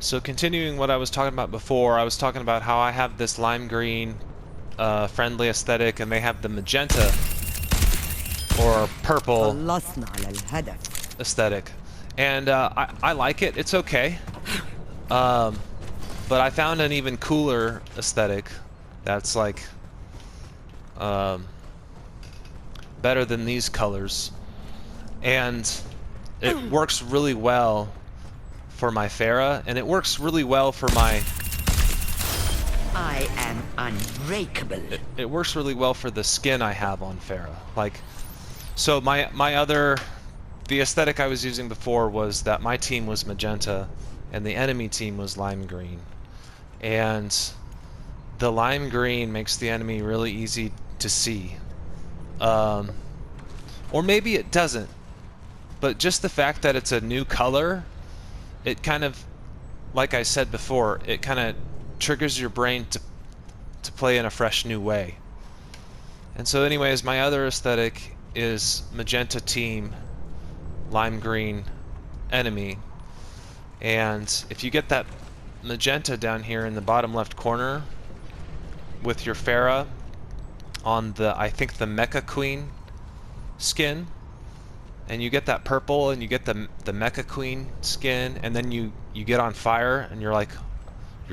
So continuing what I was talking about before, I was talking about how I have this lime green friendly aesthetic, and they have the magenta or purple خلصنا على الهدف. aesthetic. And I like it. It's okay. But I found an even cooler aesthetic that's like better than these colors. And it works really well for my Farah, and it works really well for my... I am unbreakable. It works really well for the skin I have on Farah. Like, so the aesthetic I was using before was that my team was magenta and the enemy team was lime green. And the lime green makes the enemy really easy to see. Or maybe it doesn't. But just the fact that it's a new color, it kind of, like I said before, it kind of triggers your brain to play in a fresh new way. And so anyways, my other aesthetic is magenta team, lime green enemy. And if you get that magenta down here in the bottom left corner with your Farah on the, I think, the Mecha Queen skin, and you get that purple and you get the Mecha Queen skin, and then you get on fire and you're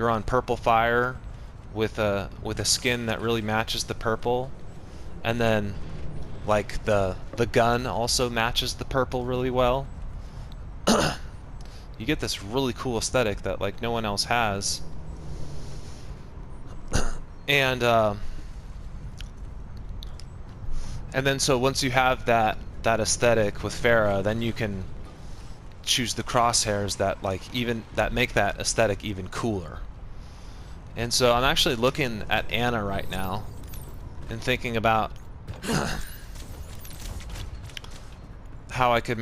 on purple fire with a skin that really matches the purple, and then like the gun also matches the purple really well. You get this really cool aesthetic that like no one else has. And then so once you have that aesthetic with Farah, then you can choose the crosshairs that that make that aesthetic even cooler. And so I'm actually looking at Anna right now and thinking about how I could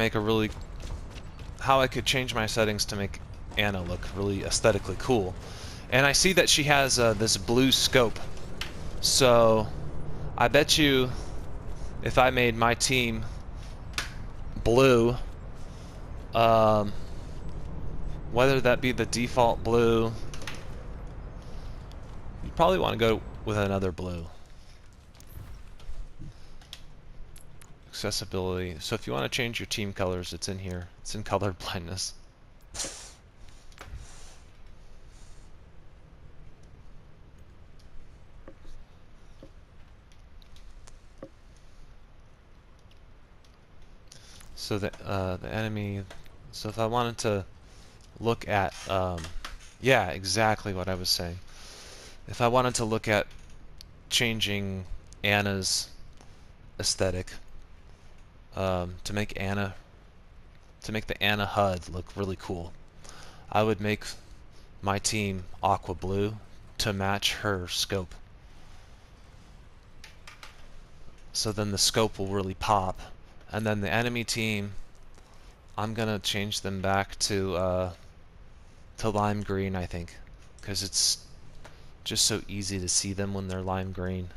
change my settings to make Anna look really aesthetically cool. And I see that she has this blue scope. So I bet you if I made my team blue, whether that be the default blue, you probably want to go with another blue. Accessibility. So if you want to change your team colors, it's in here. It's in color blindness. So the enemy. So if I wanted to look at, yeah, exactly what I was saying. If I wanted to look at changing Anna's aesthetic, to make the Anna HUD look really cool, I would make my team aqua blue to match her scope. So then the scope will really pop. And then the enemy team, I'm gonna change them back to lime green, I think, because it's just so easy to see them when they're lime green.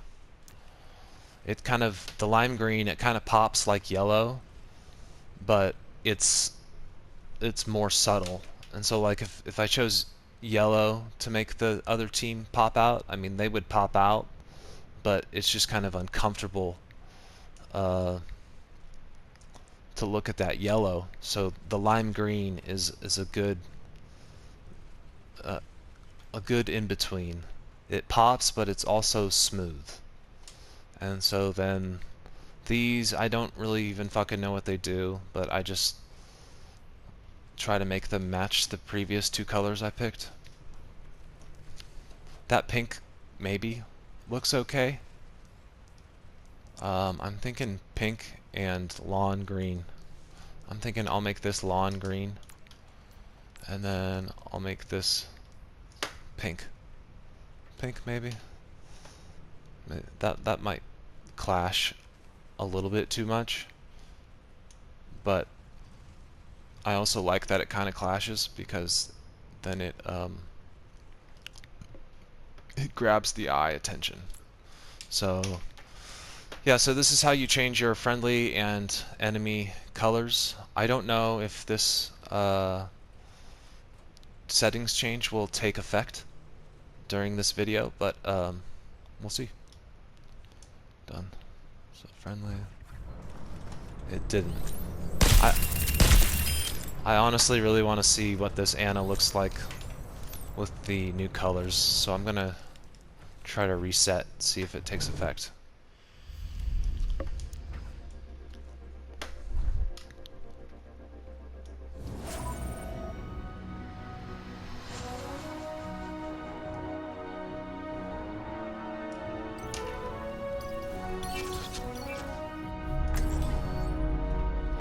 The lime green, it kind of pops like yellow, but it's more subtle. And so like if I chose yellow to make the other team pop out, I mean they would pop out, but it's just kind of uncomfortable to look at that yellow. So the lime green is a good in between. It pops, but it's also smooth. And so then these, I don't really even fucking know what they do, but I just try to make them match the previous two colors I picked. That pink maybe looks okay. I'm thinking pink and lawn green. I'm thinking I'll make this lawn green, and then I'll make this pink. Pink maybe? That might clash a little bit too much, but I also like that it kind of clashes, because then it grabs the eye attention. So yeah, so this is how you change your friendly and enemy colors. I don't know if this settings change will take effect during this video, but we'll see. Done. So friendly. It didn't. I honestly really want to see what this Anna looks like with the new colors, so I'm gonna try to reset, see if it takes effect.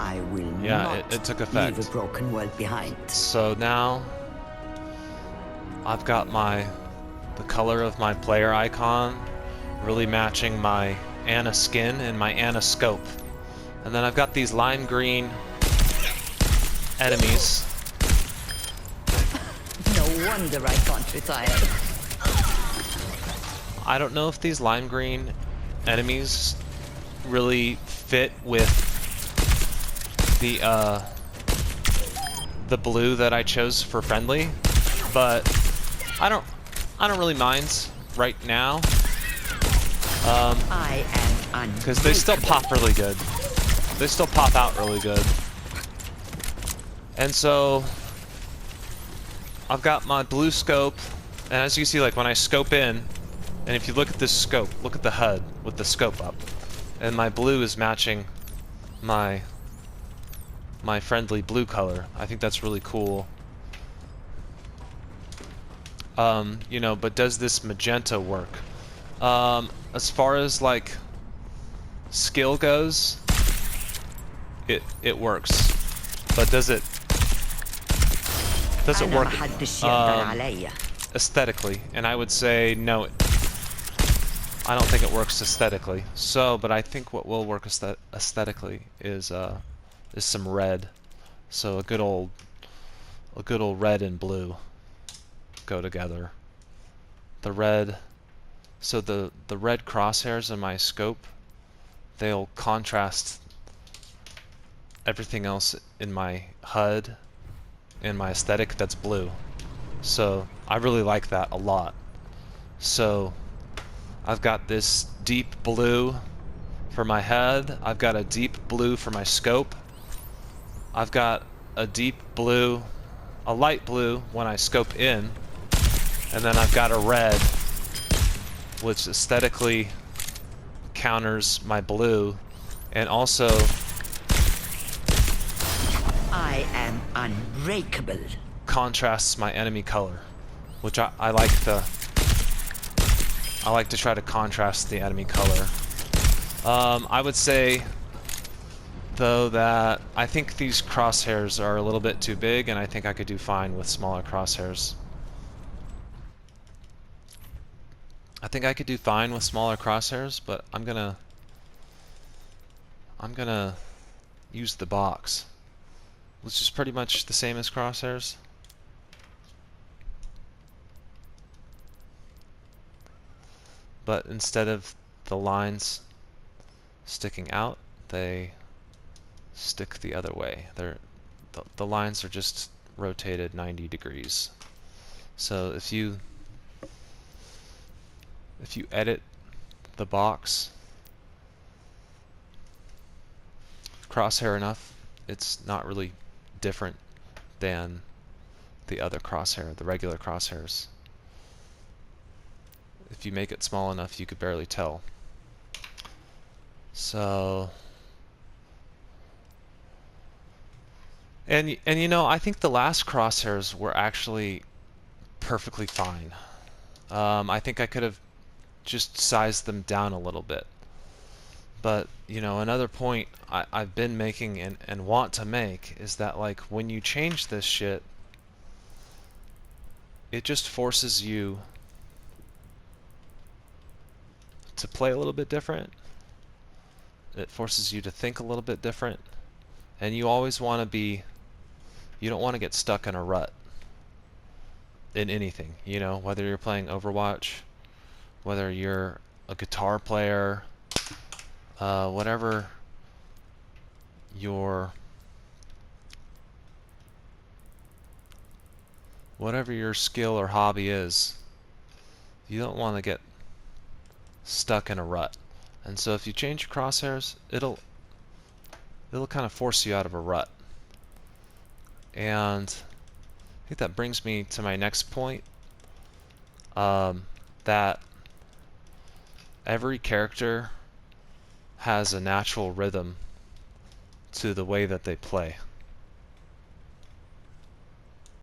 I will Yeah, not it took effect. leave a broken world behind. So now I've got the color of my player icon really matching my Anna skin and my Anna scope. And then I've got these lime green enemies. No wonder I can't retire. I don't know if these lime green enemies really fit with the blue that I chose for friendly, but I don't really mind right now. I am Because they still pop really good. They still pop out really good. And so I've got my blue scope, and as you see, like when I scope in, and if you look at this scope, look at the HUD with the scope up, and my blue is matching my friendly blue color. I think that's really cool. You know, but does this magenta work? As far as like skill goes, it works. But does it work aesthetically? And I would say no. I don't think it works aesthetically. So, but I think what will work aesthetically is some red. So a good old red and blue go together. The red, so the red crosshairs in my scope, they'll contrast everything else in my HUD and my aesthetic that's blue. So I really like that a lot. So I've got this deep blue for my head, I've got a deep blue for my scope, I've got a deep blue, a light blue when I scope in, and then I've got a red which aesthetically counters my blue, and also I am unbreakable. contrasts my enemy color, which I like to try to contrast the enemy color. I would say though that I think these crosshairs are a little bit too big, and I think I could do fine with smaller crosshairs. I think I could do fine with smaller crosshairs, but I'm gonna use the box, which is pretty much the same as crosshairs. But instead of the lines sticking out, they stick the other way. The lines are just rotated 90 degrees. So if you edit the box crosshair enough, it's not really different than the other crosshair, the regular crosshairs. If you make it small enough, you could barely tell. So, and you know, I think the last crosshairs were actually perfectly fine. I think I could have just sized them down a little bit. But, you know, another point I've been making and want to make is that, like, when you change this shit, it just forces you to play a little bit different. It forces you to think a little bit different. And you always want to be, you don't want to get stuck in a rut in anything, you know, whether you're playing Overwatch, whether you're a guitar player, whatever your whatever your skill or hobby is, you don't want to get stuck in a rut. And so if you change your crosshairs, it'll kind of force you out of a rut. And I think that brings me to my next point, that every character has a natural rhythm to the way that they play.